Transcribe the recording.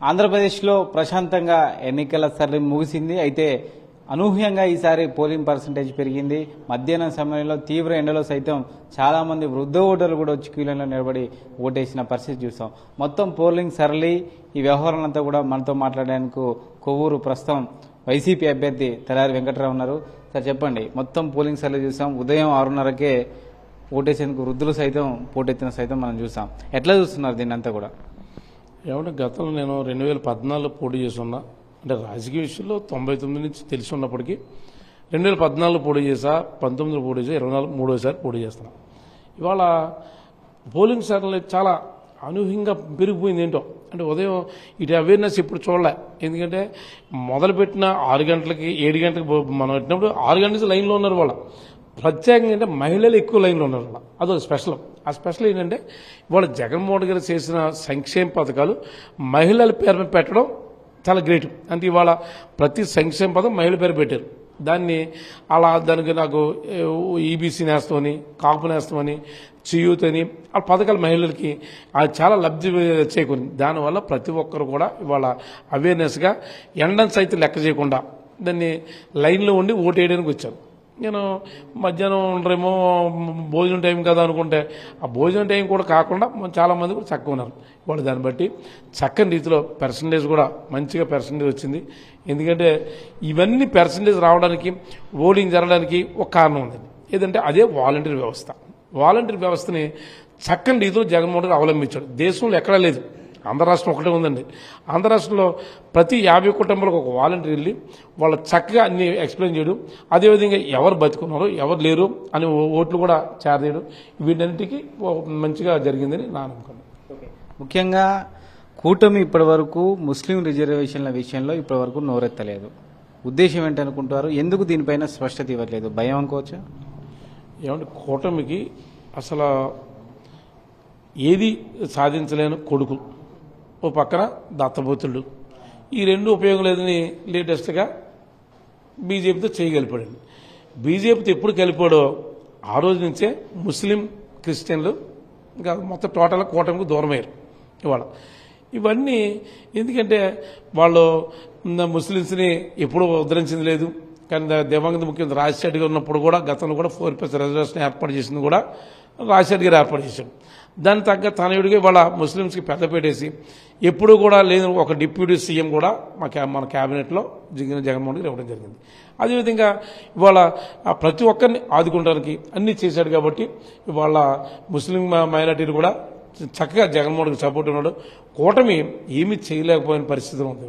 ఆంధ్రప్రదేశ్లో ప్రశాంతంగా ఎన్నికల సరళి ముగిసింది. అయితే అనూహ్యంగా ఈసారి పోలింగ్ పర్సంటేజ్ పెరిగింది. మధ్యాహ్నం సమయంలో తీవ్ర ఎండలో సైతం చాలా మంది వృద్ధ ఓటర్లు కూడా వచ్చి క్యూలలో నిలబడి ఓటేసిన పరిస్థితి చూసాం. మొత్తం పోలింగ్ సరళి ఈ వ్యవహారాలంతా కూడా మనతో మాట్లాడడానికి కొవ్వూరు ప్రస్తుతం వైసీపీ అభ్యర్థి తలారి వెంకట్రావు ఉన్నారు. సార్ చెప్పండి, మొత్తం పోలింగ్ సరళి చూసాం. ఉదయం 6:30కే ఓటేసేందుకు వృద్ధులు సైతం పోటెత్తిన సైతం మనం చూసాం. ఎట్లా చూస్తున్నారు దీన్ని అంతా కూడా? ఏమంటే గతంలో నేను 2014 పోటీ చేస్తున్నా, అంటే రాజకీయ విషయంలో 99 నుంచి తెలిసి ఉన్నప్పటికీ 2014 పోటీ చేసా, 19 పోటీ చేసా, 24 మూడోసారి పోటీ చేస్తున్నా. ఇవాళ పోలింగ్ శాతం చాలా అనూహ్యంగా పెరిగిపోయింది. ఏంటో అంటే ఉదయం ఇటు అవేర్నెస్ ఇప్పుడు చూడలే. ఎందుకంటే మొదలుపెట్టిన 6 గంటలకి 7 గంటలకి మనం పెట్టినప్పుడు 6 గంటల నుంచి లైన్లో ఉన్నారు. వాళ్ళ ప్రత్యేకంగా అంటే మహిళలు ఎక్కువ లైన్లో ఉన్నారు. వాళ్ళ అదొక స్పెషల్. ఆ స్పెషల్ ఏంటంటే ఇవాళ జగన్మోహన్ గారు చేసిన సంక్షేమ పథకాలు మహిళల పేరు మీద పెట్టడం చాలా గ్రేట్. అంటే ఇవాళ ప్రతి సంక్షేమ పథకం మహిళల పేరు పెట్టారు. దానికి నాకు ఈబీసీ నేస్తామని, కాపు నేస్తామని, చేయూత్ అని ఆ పథకాలు మహిళలకి చాలా లబ్ధి చేకూరింది. దానివల్ల ప్రతి ఒక్కరు కూడా ఇవాళ అవేర్నెస్గా ఎండను సైతం లెక్క చేయకుండా దాన్ని లైన్లో ఉండి ఓటు వేయడానికి వచ్చారు. నేను మధ్యాహ్నం ఉండరేమో భోజనం టైం కదా అనుకుంటే ఆ భోజనం టైం కూడా కాకుండా చాలామంది కూడా చక్కగా ఉన్నారు. వాళ్ళు దాన్ని బట్టి చక్కని రీతిలో పర్సంటేజ్ కూడా మంచిగా పర్సంటేజ్ వచ్చింది. ఎందుకంటే ఇవన్నీ పర్సంటేజ్ రావడానికి, ఓటింగ్ జరగడానికి ఒక కారణం ఉంది. ఏదంటే అదే వాలంటీర్ వ్యవస్థ. వాలంటీర్ వ్యవస్థని చక్కని రీతిలో జగన్మోహన్ రెడ్డి అవలంబించాడు. దేశంలో ఎక్కడా లేదు. ఆంధ్ర రాష్ట్రం ఒకటే ఉందండి. ఆంధ్ర రాష్ట్రంలో ప్రతి 50 కుటుంబాలకు ఒక వాలంటీర్ వెళ్ళి వాళ్ళ చక్కగా అన్ని ఎక్స్ప్లెయిన్ చేయడం, అదేవిధంగా ఎవరు బతుకున్నారో ఎవరు లేరు అని ఓట్లు కూడా చేరదీయడం, వీటన్నిటికీ మంచిగా జరిగిందని నా నమ్మకం. ముఖ్యంగా కూటమి ఇప్పటివరకు ముస్లిం రిజర్వేషన్ల విషయంలో ఇప్పటివరకు నోరెత్తలేదు. ఉద్దేశం ఏంటనుకుంటారు? ఎందుకు దీనిపైన స్పష్టత ఇవ్వట్లేదు? భయం అనుకోవచ్చా? ఏమంటే కూటమికి అసలు ఏది సాధించలేని కొడుకు, ఓ పక్కన దత్తపుత్రుడు, ఈ రెండు ఉపయోగం లేదని లేటెస్ట్గా బీజేపీతో చేయగలిపాడండి. బీజేపీతో ఎప్పుడు కలిపాడో ఆ రోజు నుంచే ముస్లిం, క్రిస్టియన్లు ఇంకా మొత్తం టోటల్గా కూటమికి దూరమయ్యారు. ఇవన్నీ ఎందుకంటే వాళ్ళు ముస్లిమ్స్ని ఎప్పుడూ ఉద్ధరించింది లేదు. కానీ దివంగత ముఖ్యమంత్రి రాజశేఖర్ గారు ఉన్నప్పుడు కూడా గతంలో కూడా 4% రిజర్వేషన్ ఏర్పాటు చేసింది కూడా రాజశేఖర్ గారు ఏర్పాటు చేశాడు. దానికి తగ్గ తనయుడిగా ఇవాళ ముస్లింస్కి పెద్ద పెట్టేసి ఎప్పుడు కూడా లేదు ఒక డిప్యూటీ సీఎం కూడా మన క్యాబినెట్లో జగన్మోహన్ గారు ఇవ్వడం జరిగింది. అదేవిధంగా ఇవాళ ప్రతి ఒక్కరిని ఆదుకోవడానికి అన్నీ చేశాడు. కాబట్టి ఇవాళ ముస్లిం మైనార్టీలు కూడా చక్కగా జగన్మోహన్ గారికి సపోర్ట్ ఉన్నాడు. కూటమి ఏమీ చేయలేకపోయిన పరిస్థితి ఉంది.